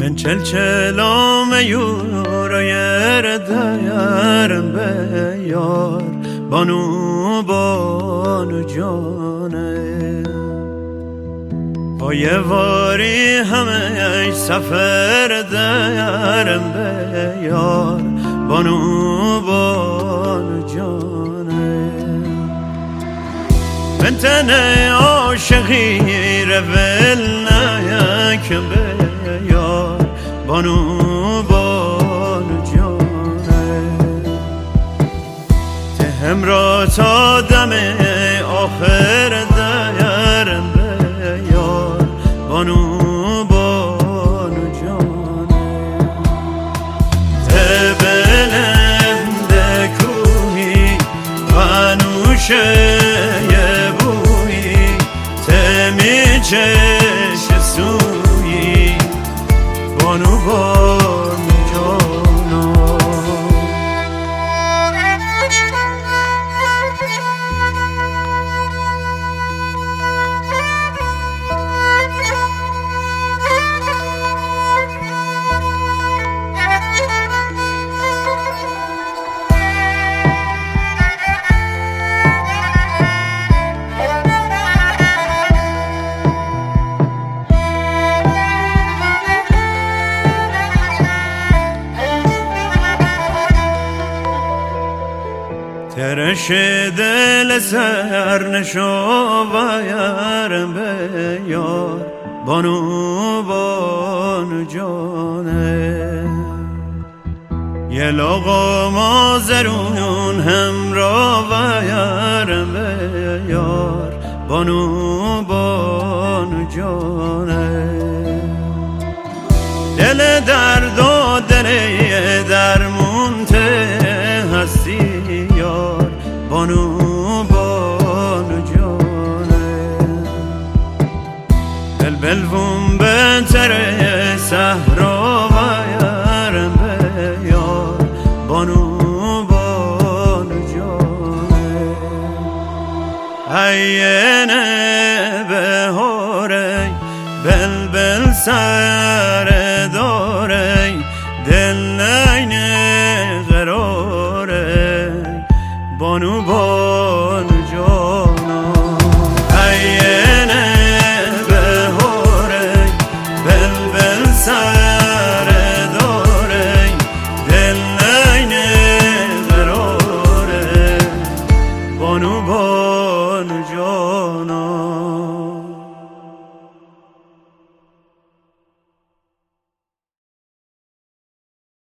من چلچلام یورای ردیارم به یار بانو جانه پای واری همه سفر دیارم به یار بانو جانه من تنه عاشقی رول نیکم به یار بانو جانه تهم را تا دم آخر دیارم به یار بانو جانه تبلند کوهی بانوشه بویی تمی چش سویی بانو جانا ترش دل سر نشو بایر به یار بانو جانه یه لقم آزرون همراه بایر به یار بانو جانه دل درد و دل درمون ته هستی یار بانو جانه بلبلوم بهتره صحرا بایر به یار بانو جانه عینه بهاره بلبل سر داره دل نینه قراره بانو جانا عینه بهاره بلبل سر داره دل نینه قراره بانو جانا